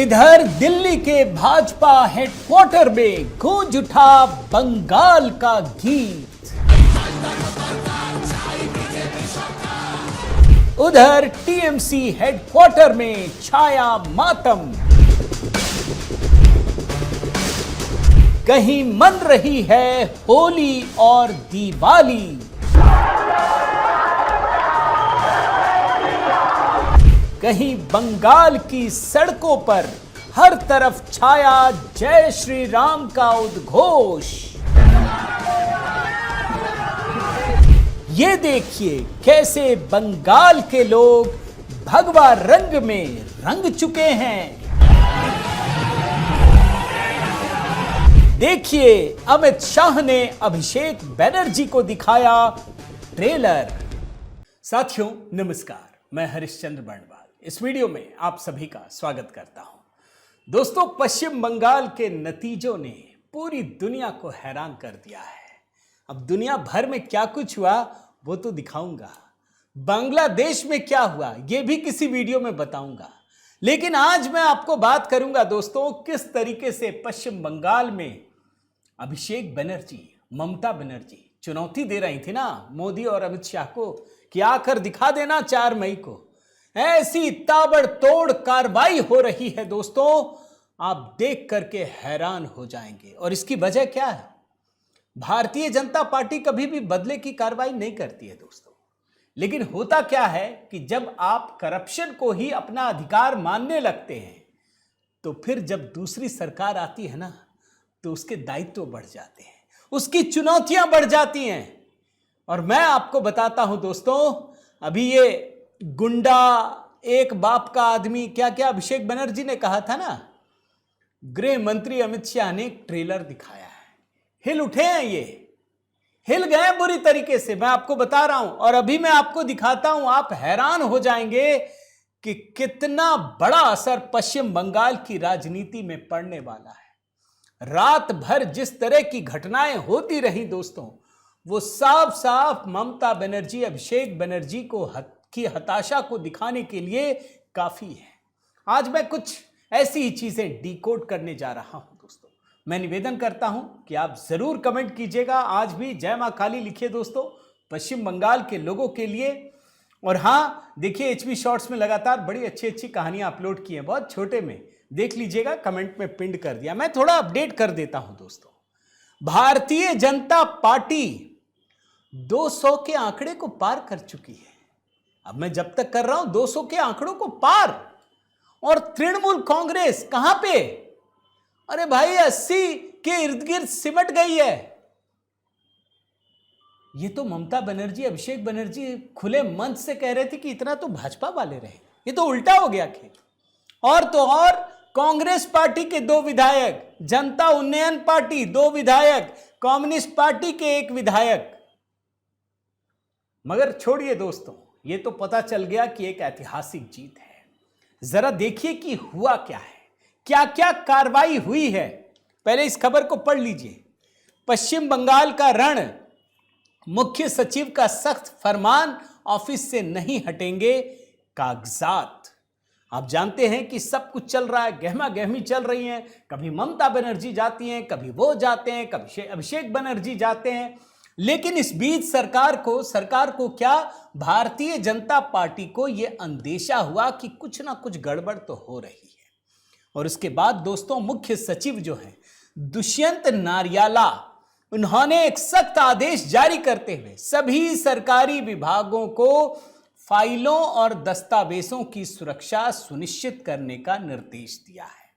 इधर दिल्ली के भाजपा हेडक्वार्टर में गूंज उठा बंगाल का गीत। उधर टीएमसी हेडक्वार्टर में छाया मातम। कहीं मन रही है होली और दिवाली। कहीं बंगाल की सड़कों पर हर तरफ छाया जय श्री राम का उद्घोष। ये देखिए कैसे बंगाल के लोग भगवा रंग में रंग चुके हैं। देखिए अमित शाह ने अभिषेक बनर्जी को दिखाया ट्रेलर। साथियों नमस्कार, मैं हरिश्चंद्र बर्णवाल इस वीडियो में आप सभी का स्वागत करता हूं। दोस्तों, पश्चिम बंगाल के नतीजों ने पूरी दुनिया को हैरान कर दिया है। अब दुनिया भर में क्या कुछ हुआ वो तो दिखाऊंगा, बांग्लादेश में क्या हुआ ये भी किसी वीडियो में बताऊंगा। लेकिन आज मैं आपको बात करूंगा दोस्तों, किस तरीके से पश्चिम बंगाल में अभिषेक बनर्जी, ममता बनर्जी चुनौती दे रही थी ना मोदी और अमित शाह को कि आकर दिखा देना 4 मई को। ऐसी ताबड़तोड़ कार्रवाई हो रही है दोस्तों, आप देख करके हैरान हो जाएंगे। और इसकी वजह क्या है? भारतीय जनता पार्टी कभी भी बदले की कार्रवाई नहीं करती है दोस्तों। लेकिन होता क्या है कि जब आप करप्शन को ही अपना अधिकार मानने लगते हैं तो फिर जब दूसरी सरकार आती है ना तो उसके दायित्व बढ़ जाते हैं, उसकी चुनौतियां बढ़ जाती हैं। और मैं आपको बताता हूं दोस्तों, अभी ये गुंडा एक बाप का आदमी क्या क्या अभिषेक बनर्जी ने कहा था ना, गृह मंत्री अमित शाह ने एक ट्रेलर दिखाया है। हिल उठे हैं, ये हिल गए बुरी तरीके से, मैं आपको बता रहा हूं। और अभी मैं आपको दिखाता हूं, आप हैरान हो जाएंगे कि कितना बड़ा असर पश्चिम बंगाल की राजनीति में पड़ने वाला है। रात भर जिस तरह की घटनाएं होती रही दोस्तों, वो साफ साफ ममता बनर्जी, अभिषेक बनर्जी की हताशा को दिखाने के लिए काफी है। आज मैं कुछ ऐसी ही चीजें डिकोड करने जा रहा हूं दोस्तों। मैं निवेदन करता हूं कि आप जरूर कमेंट कीजिएगा। आज भी जय मां काली लिखिए दोस्तों पश्चिम बंगाल के लोगों के लिए। और हाँ देखिए, एचबी शॉर्ट्स में लगातार बड़ी अच्छी अच्छी कहानियां अपलोड की हैं, बहुत छोटे में, देख लीजिएगा, कमेंट में पिन कर दिया। मैं थोड़ा अपडेट कर देता हूं दोस्तों। भारतीय जनता पार्टी 200 के आंकड़े को पार कर चुकी है। अब मैं जब तक कर रहा हूं 200 के आंकड़ों को पार। और तृणमूल कांग्रेस कहां पे? अरे भाई 80 के इर्द गिर्द सिमट गई है। ये तो ममता बनर्जी, अभिषेक बनर्जी खुले मंच से कह रहे थे कि इतना तो भाजपा वाले रहे, ये तो उल्टा हो गया खेल। और तो और कांग्रेस पार्टी के 2 विधायक, जनता उन्नयन पार्टी 2 विधायक, कम्युनिस्ट पार्टी के 1 विधायक। मगर छोड़िए दोस्तों, ये तो पता चल गया कि एक ऐतिहासिक जीत है। जरा देखिए कि हुआ क्या है, क्या क्या कार्रवाई हुई है। पहले इस खबर को पढ़ लीजिए। पश्चिम बंगाल का रण, मुख्य सचिव का सख्त फरमान, ऑफिस से नहीं हटेंगे कागजात। आप जानते हैं कि सब कुछ चल रहा है, गहमा गहमी चल रही है। कभी ममता बनर्जी जाती हैं, कभी वो जाते हैं, कभी अभिषेक बनर्जी जाते हैं। लेकिन इस बीच सरकार को क्या, भारतीय जनता पार्टी को यह अंदेशा हुआ कि कुछ ना कुछ गड़बड़ तो हो रही है। और उसके बाद दोस्तों मुख्य सचिव जो है दुष्यंत नारियाला, उन्होंने एक सख्त आदेश जारी करते हुए सभी सरकारी विभागों को फाइलों और दस्तावेजों की सुरक्षा सुनिश्चित करने का निर्देश दिया है।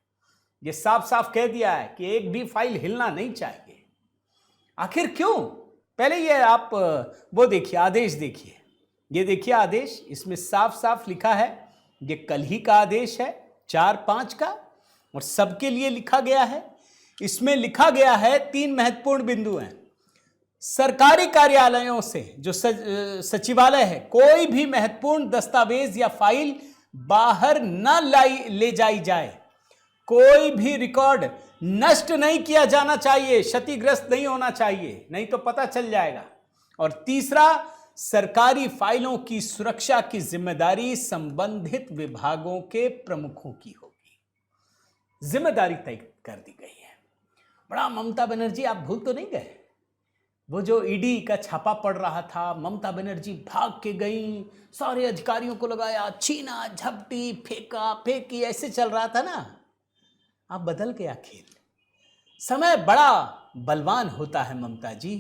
यह साफ साफ कह दिया है कि एक भी फाइल हिलना नहीं चाहिए। आखिर क्यों? पहले ये आप वो देखिए, आदेश देखिए, ये देखिए आदेश, इसमें साफ साफ लिखा है, ये कल ही का आदेश है 4/5 का, और सबके लिए लिखा गया है। इसमें लिखा गया है 3 महत्वपूर्ण बिंदु हैं। सरकारी कार्यालयों से जो सचिवालय है, कोई भी महत्वपूर्ण दस्तावेज या फाइल बाहर न ले जाई जाए। कोई भी रिकॉर्ड नष्ट नहीं किया जाना चाहिए, क्षतिग्रस्त नहीं होना चाहिए, नहीं तो पता चल जाएगा। और तीसरा, सरकारी फाइलों की सुरक्षा की जिम्मेदारी संबंधित विभागों के प्रमुखों की होगी। जिम्मेदारी तय कर दी गई है। बड़ा ममता बनर्जी, आप भूल तो नहीं गए? वो जो ईडी का छापा पड़ रहा था, ममता बनर्जी भाग के गई, सारे अधिकारियों को लगाया, छीना झपटी, फेंका फेंकी, ऐसे चल रहा था ना। अब बदल गया खेल। समय बड़ा बलवान होता है ममता जी।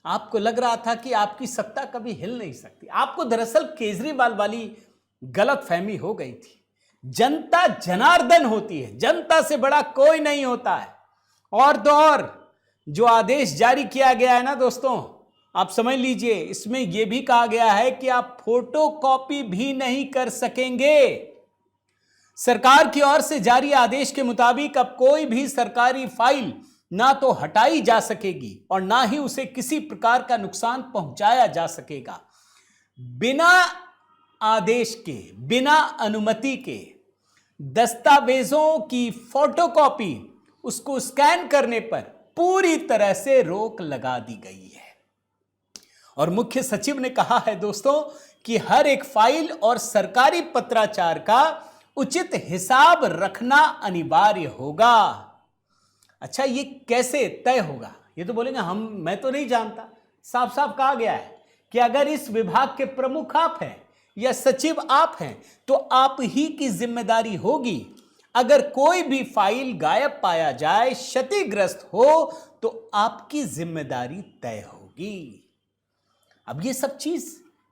आपको लग रहा था कि आपकी सत्ता कभी हिल नहीं सकती। आपको दरअसल केजरीवाल वाली गलतफहमी हो गई थी। जनता जनार्दन होती है, जनता से बड़ा कोई नहीं होता है। और तो और जो आदेश जारी किया गया है ना दोस्तों, आप समझ लीजिए, इसमें यह भी कहा गया है कि आप फोटोकॉपी भी नहीं कर सकेंगे। सरकार की ओर से जारी आदेश के मुताबिक अब कोई भी सरकारी फाइल ना तो हटाई जा सकेगी और ना ही उसे किसी प्रकार का नुकसान पहुंचाया जा सकेगा। बिना आदेश के, बिना अनुमति के दस्तावेजों की फोटोकॉपी, उसको स्कैन करने पर पूरी तरह से रोक लगा दी गई है। और मुख्य सचिव ने कहा है दोस्तों कि हर एक फाइल और सरकारी पत्राचार का उचित हिसाब रखना अनिवार्य होगा। अच्छा, ये कैसे तय होगा? ये तो बोलेंगे मैं तो नहीं जानता। साफ साफ कहा गया है कि अगर इस विभाग के प्रमुख आप हैं या सचिव आप हैं तो आप ही की जिम्मेदारी होगी। अगर कोई भी फाइल गायब पाया जाए, क्षतिग्रस्त हो, तो आपकी जिम्मेदारी तय होगी। अब ये सब चीज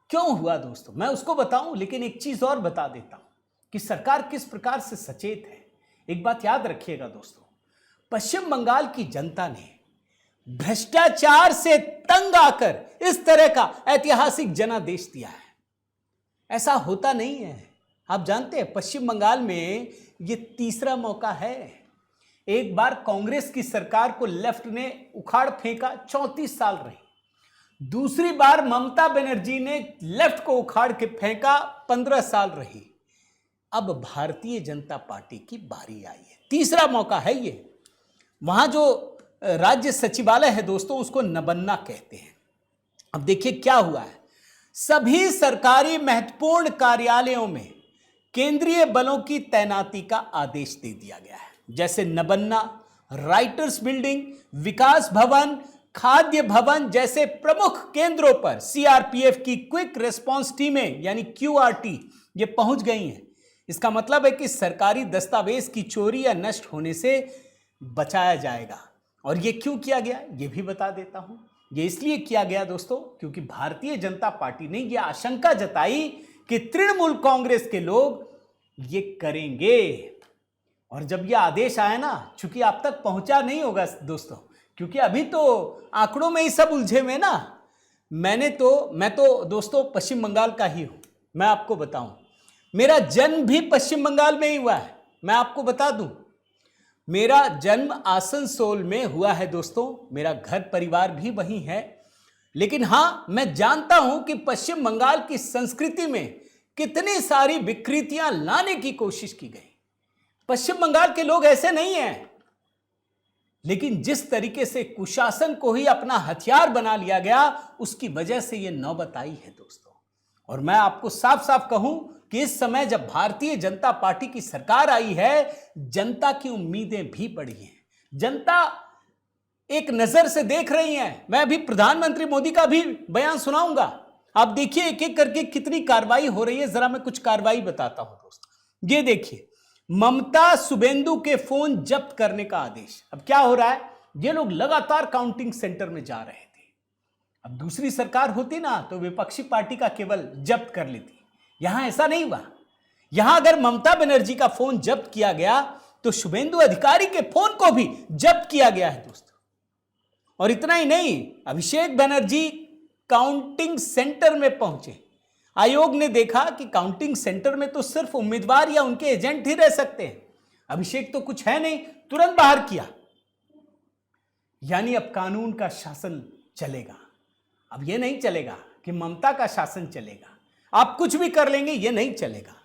क्यों हुआ दोस्तों, मैं उसको बताऊं, लेकिन एक चीज और बता देता हूं कि सरकार किस प्रकार से सचेत है। एक बात याद रखिएगा दोस्तों, पश्चिम बंगाल की जनता ने भ्रष्टाचार से तंग आकर इस तरह का ऐतिहासिक जनादेश दिया है। ऐसा होता नहीं है। आप जानते हैं, पश्चिम बंगाल में यह तीसरा मौका है। एक बार कांग्रेस की सरकार को लेफ्ट ने उखाड़ फेंका, 34 साल रही। दूसरी बार ममता बनर्जी ने लेफ्ट को उखाड़ के फेंका, 15 साल रही। अब भारतीय जनता पार्टी की बारी आई है, तीसरा मौका है ये। वहां जो राज्य सचिवालय है दोस्तों, उसको नबन्ना कहते हैं। अब देखिए क्या हुआ है, सभी सरकारी महत्वपूर्ण कार्यालयों में केंद्रीय बलों की तैनाती का आदेश दे दिया गया है। जैसे नबन्ना, राइटर्स बिल्डिंग, विकास भवन, खाद्य भवन जैसे प्रमुख केंद्रों पर सीआरपीएफ की क्विक रिस्पांस टीमें यानी क्यूआरटी ये पहुंच गई हैं। इसका मतलब है कि सरकारी दस्तावेज की चोरी या नष्ट होने से बचाया जाएगा। और ये क्यों किया गया, ये भी बता देता हूं। ये इसलिए किया गया दोस्तों क्योंकि भारतीय जनता पार्टी ने यह आशंका जताई कि तृणमूल कांग्रेस के लोग ये करेंगे। और जब यह आदेश आया ना, चूंकि आप तक पहुंचा नहीं होगा दोस्तों, क्योंकि अभी तो आंकड़ों में ही सब उलझे हुए ना। मैं तो दोस्तों पश्चिम बंगाल का ही हूं। मैं आपको बताऊं, मेरा जन्म भी पश्चिम बंगाल में ही हुआ है। मैं आपको बता दूं, मेरा जन्म आसनसोल में हुआ है दोस्तों, मेरा घर परिवार भी वहीं है। लेकिन हां, मैं जानता हूं कि पश्चिम बंगाल की संस्कृति में कितनी सारी विकृतियां लाने की कोशिश की गई। पश्चिम बंगाल के लोग ऐसे नहीं हैं, लेकिन जिस तरीके से कुशासन को ही अपना हथियार बना लिया गया, उसकी वजह से यह नौबत आई है दोस्तों। और मैं आपको साफ साफ कहूं कि इस समय जब भारतीय जनता पार्टी की सरकार आई है, जनता की उम्मीदें भी बढ़ी हैं। जनता एक नजर से देख रही है। मैं अभी प्रधानमंत्री मोदी का भी बयान सुनाऊंगा। आप देखिए एक एक करके कितनी कार्रवाई हो रही है। जरा मैं कुछ कार्रवाई बताता हूं दोस्तों। ये देखिए, ममता शुभेंदु के फोन जब्त करने का आदेश। अब क्या हो रहा है, ये लोग लगातार काउंटिंग सेंटर में जा रहे थे। अब दूसरी सरकार होती ना तो विपक्षी पार्टी का केवल जब्त कर लेती। यहां ऐसा नहीं हुआ। यहां अगर ममता बनर्जी का फोन जब्त किया गया तो शुभेंदु अधिकारी के फोन को भी जब्त किया गया है दोस्तों। और इतना ही नहीं, अभिषेक बनर्जी काउंटिंग सेंटर में पहुंचे। आयोग ने देखा कि काउंटिंग सेंटर में तो सिर्फ उम्मीदवार या उनके एजेंट ही रह सकते हैं, अभिषेक तो कुछ है नहीं, तुरंत बाहर किया। यानी अब कानून का शासन चलेगा। अब यह नहीं चलेगा कि ममता का शासन चलेगा, आप कुछ भी कर लेंगे, यह नहीं चलेगा।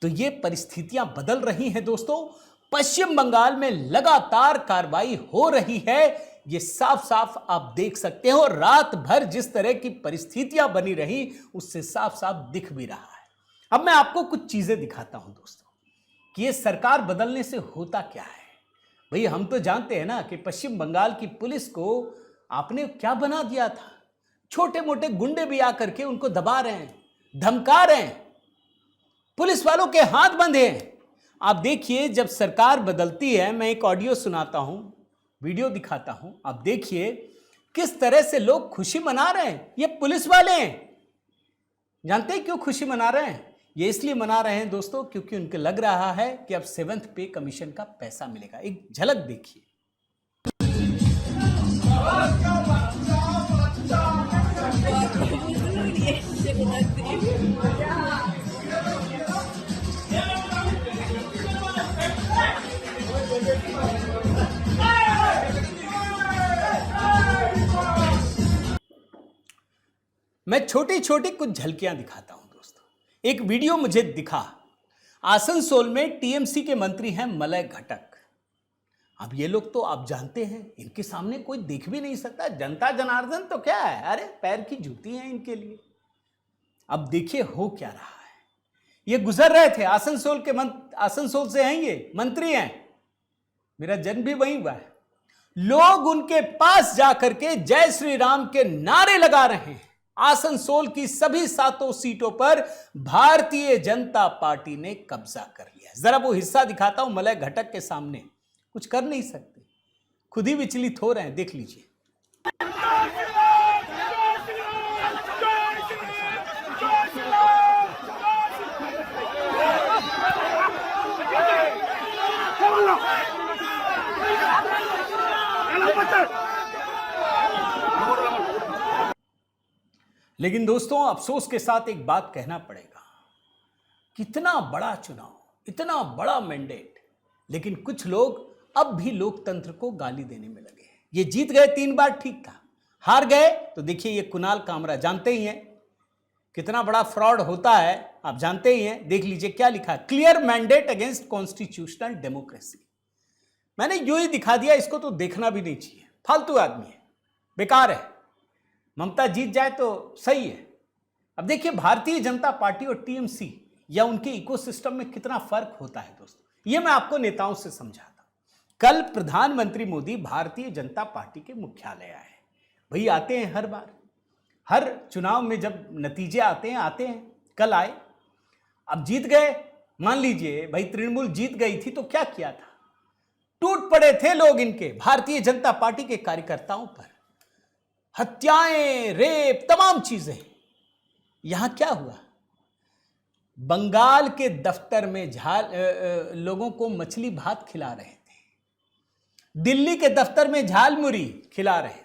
तो ये परिस्थितियां बदल रही हैं दोस्तों। पश्चिम बंगाल में लगातार कार्रवाई हो रही है, ये साफ साफ आप देख सकते हो। रात भर जिस तरह की परिस्थितियां बनी रही, उससे साफ साफ दिख भी रहा है। अब मैं आपको कुछ चीजें दिखाता हूं दोस्तों कि ये सरकार बदलने से होता क्या है। भाई हम तो जानते हैं ना कि पश्चिम बंगाल की पुलिस को आपने क्या बना दिया था। छोटे मोटे गुंडे भी आकर के उनको दबा रहे हैं, धमका रहे हैं, पुलिस वालों के हाथ बंधे हैं। आप देखिए जब सरकार बदलती है, मैं एक ऑडियो सुनाता हूं, वीडियो दिखाता हूं, आप देखिए किस तरह से लोग खुशी मना रहे हैं। ये पुलिस वाले हैं। जानते हैं क्यों खुशी मना रहे हैं? ये इसलिए मना रहे हैं दोस्तों क्योंकि उनको लग रहा है कि अब 7th पे कमीशन का पैसा मिलेगा। एक झलक देखिए। मैं छोटी छोटी कुछ झलकियां दिखाता हूं दोस्तों। एक वीडियो मुझे दिखा, आसनसोल में टीएमसी के मंत्री हैं मलय घटक। अब ये लोग तो आप जानते हैं, इनके सामने कोई देख भी नहीं सकता। जनता जनार्दन तो क्या है, अरे पैर की जूती है इनके लिए। अब देखिए हो क्या रहा है। ये गुजर रहे थे आसनसोल के आसनसोल से हैं, ये मंत्री हैं, मेरा जन्म भी वहीं हुआ है। लोग उनके पास जाकर के जय श्री राम के नारे लगा रहे हैं। आसनसोल की सभी 7 सीटों पर भारतीय जनता पार्टी ने कब्जा कर लिया। जरा वो हिस्सा दिखाता हूं मलय घटक के सामने। कुछ कर नहीं सकते, खुद ही विचलित हो रहे हैं, देख लीजिए। लेकिन दोस्तों अफसोस के साथ एक बात कहना पड़ेगा, कितना बड़ा चुनाव, इतना बड़ा मैंडेट, लेकिन कुछ लोग अब भी लोकतंत्र को गाली देने में लगे हैं। ये जीत गए 3 बार ठीक था, हार गए तो देखिए ये कुणाल कामरा, जानते ही हैं कितना बड़ा फ्रॉड होता है, आप जानते ही हैं। देख लीजिए क्या लिखा है, clear mandate against constitutional democracy. मैंने यूं ही दिखा दिया, इसको तो देखना भी नहीं चाहिए, फालतू आदमी है, बेकार है। ममता जीत जाए तो सही है। अब देखिए भारतीय जनता पार्टी और टीएमसी या उनके इकोसिस्टम में कितना फर्क होता है दोस्तों, ये मैं आपको नेताओं से समझाता हूं। कल प्रधानमंत्री मोदी भारतीय जनता पार्टी के मुख्यालय आए। भाई आते हैं हर बार, हर चुनाव में जब नतीजे आते हैं। कल आए, अब जीत गए। मान लीजिए भाई तृणमूल जीत गई थी तो क्या किया था, टूट पड़े थे लोग इनके भारतीय जनता पार्टी के कार्यकर्ताओं पर, हत्याएं, रेप, तमाम चीजें। यहां क्या हुआ, बंगाल के दफ्तर में लोगों को मछली भात खिला रहे थे, दिल्ली के दफ्तर में झालमुरी खिला रहे थे,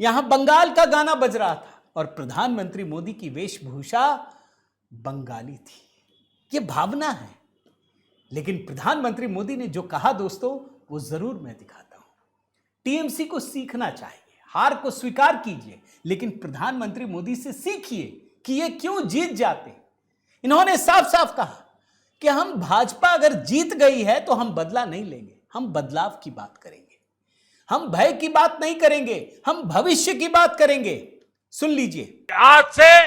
यहां बंगाल का गाना बज रहा था और प्रधानमंत्री मोदी की वेशभूषा बंगाली थी। यह भावना है। लेकिन प्रधानमंत्री मोदी ने जो कहा दोस्तों, वो जरूर मैं दिखाता हूं। टीएमसी को सीखना चाहिए, हार को स्वीकार कीजिए, लेकिन प्रधानमंत्री मोदी से सीखिए कि ये क्यों जीत जाते। इन्होंने साफ साफ कहा कि हम भाजपा अगर जीत गई है तो हम बदला नहीं लेंगे, हम बदलाव की बात करेंगे, हम भय की बात नहीं करेंगे, हम भविष्य की बात करेंगे। सुन लीजिए। आज से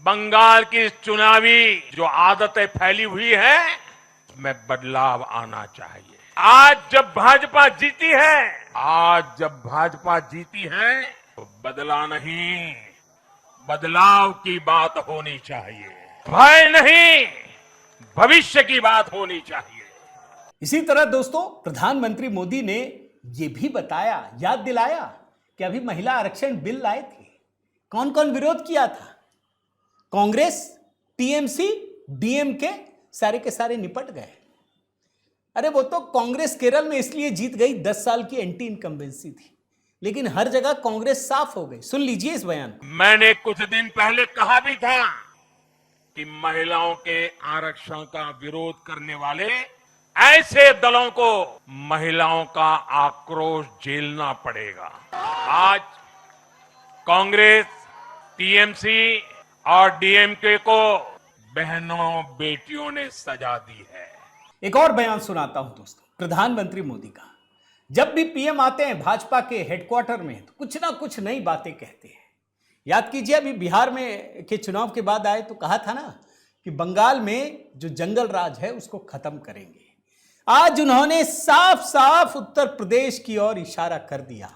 बंगाल की चुनावी जो आदतें फैली हुई है, उसमें बदलाव आना चाहिए। आज जब भाजपा जीती है, तो बदला नहीं, बदलाव की बात होनी चाहिए, भय नहीं, भविष्य की बात होनी चाहिए। इसी तरह दोस्तों प्रधानमंत्री मोदी ने यह भी बताया, याद दिलाया कि अभी महिला आरक्षण बिल लाए थे, कौन कौन विरोध किया था, कांग्रेस, टीएमसी, डीएमके, सारे के सारे निपट गए। अरे वो तो कांग्रेस केरल में इसलिए जीत गई, 10 साल की एंटी इनकम्बेंसी थी, लेकिन हर जगह कांग्रेस साफ हो गई। सुन लीजिए इस बयान को। मैंने कुछ दिन पहले कहा भी था कि महिलाओं के आरक्षण का विरोध करने वाले ऐसे दलों को महिलाओं का आक्रोश झेलना पड़ेगा। आज कांग्रेस, टीएमसी और डीएमके को बहनों बेटियों ने सजा दी है। एक और बयान सुनाता हूं दोस्तों प्रधानमंत्री मोदी का। जब भी पीएम आते हैं भाजपा के हेडक्वार्टर में तो कुछ ना कुछ नई बातें कहते हैं। याद कीजिए अभी बिहार में के चुनाव के बाद आए तो कहा था ना कि बंगाल में जो जंगल राज है उसको खत्म करेंगे। आज उन्होंने साफ साफ उत्तर प्रदेश की ओर इशारा कर दिया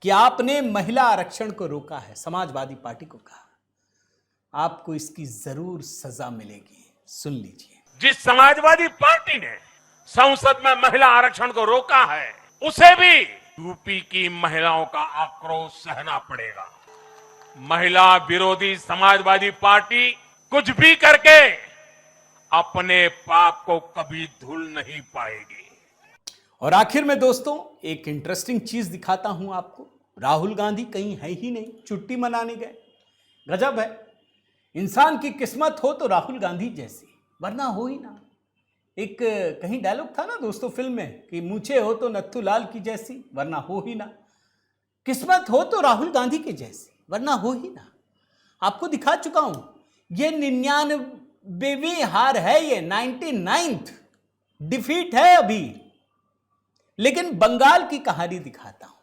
कि आपने महिला आरक्षण को रोका है। समाजवादी पार्टी को कहा आपको इसकी जरूर सजा मिलेगी। सुन लीजिए। जिस समाजवादी पार्टी ने संसद में महिला आरक्षण को रोका है, उसे भी यूपी की महिलाओं का आक्रोश सहना पड़ेगा। महिला विरोधी समाजवादी पार्टी कुछ भी करके अपने पाप को कभी धुल नहीं पाएगी। और आखिर में दोस्तों एक इंटरेस्टिंग चीज दिखाता हूं आपको। राहुल गांधी कहीं है ही नहीं, छुट्टी मनाने गए। गजब है, इंसान की किस्मत हो तो राहुल गांधी जैसी, वरना हो ही ना। एक कहीं डायलॉग था ना दोस्तों फिल्म में कि मूछे हो तो नत्थूलाल की जैसी, वरना हो ही ना। किस्मत हो तो राहुल गांधी की जैसी, वरना हो ही ना। आपको दिखा चुका हूं, ये 99वीं हार है, ये 99th डिफीट है अभी। लेकिन बंगाल की कहानी दिखाता हूं।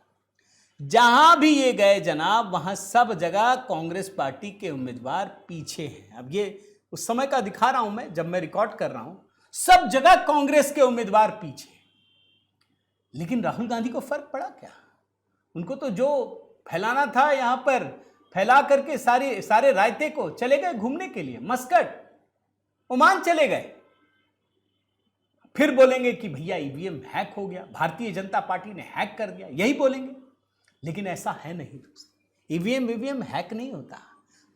जहां भी ये गए जनाब, वहां सब जगह कांग्रेस पार्टी के उम्मीदवार पीछे हैं। अब ये उस समय का दिखा रहा हूं मैं, जब मैं रिकॉर्ड कर रहा हूं। सब जगह कांग्रेस के उम्मीदवार पीछे। लेकिन राहुल गांधी को फर्क पड़ा क्या? उनको तो जो फैलाना था यहां पर फैला करके सारे रायते को चले गए घूमने के लिए। मस्कट, ओमान चले गए। फिर बोलेंगे कि भैया ईवीएम हैक हो गया, भारतीय जनता पार्टी ने हैक कर दिया, यही बोलेंगे। लेकिन ऐसा है नहीं दोस्तों, ईवीएम हैक नहीं होता।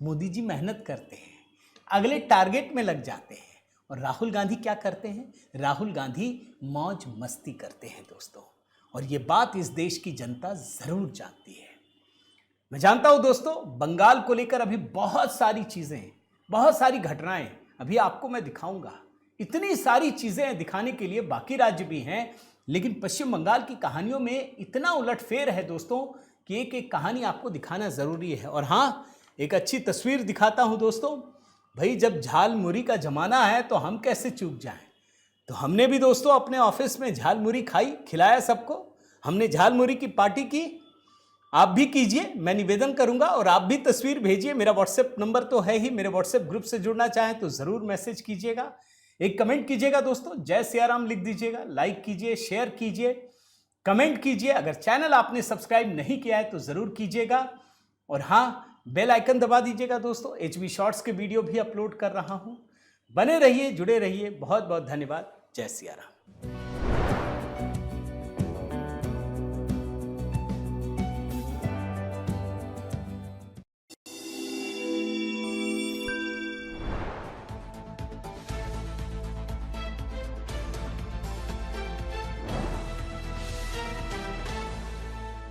मोदी जी मेहनत करते हैं, अगले टारगेट में लग जाते हैं। और राहुल गांधी क्या करते हैं? राहुल गांधी मौज मस्ती करते हैं दोस्तों। और ये बात इस देश की जनता जरूर जानती है। मैं जानता हूं दोस्तों, बंगाल को लेकर अभी बहुत सारी चीजें, बहुत सारी घटनाएं अभी आपको मैं दिखाऊंगा। इतनी सारी चीजें दिखाने के लिए बाकी राज्य भी हैं, लेकिन पश्चिम बंगाल की कहानियों में इतना उलटफेर है दोस्तों कि एक एक कहानी आपको दिखाना जरूरी है। और हाँ, एक अच्छी तस्वीर दिखाता हूं दोस्तों। भाई, जब झाल मुरी का जमाना है तो हम कैसे चूक जाएं? तो हमने भी दोस्तों अपने ऑफिस में झाल मुरी खाई, खिलाया सबको। हमने झाल मुरी की पार्टी की, आप भी कीजिए, मैं निवेदन करूंगा। और आप भी तस्वीर भेजिए, मेरा व्हाट्सएप नंबर तो है ही। मेरे व्हाट्सएप ग्रुप से जुड़ना चाहें तो जरूर मैसेज कीजिएगा, एक कमेंट कीजिएगा दोस्तों, जय सियाराम लिख दीजिएगा, लाइक कीजिए, शेयर कीजिए, कमेंट कीजिए। अगर चैनल आपने सब्सक्राइब नहीं किया है तो जरूर कीजिएगा। और हाँ, बेल आइकन दबा दीजिएगा दोस्तों। HB शॉर्ट्स के वीडियो भी अपलोड कर रहा हूं। बने रहिए, जुड़े रहिए। बहुत बहुत धन्यवाद। जय सियाराम।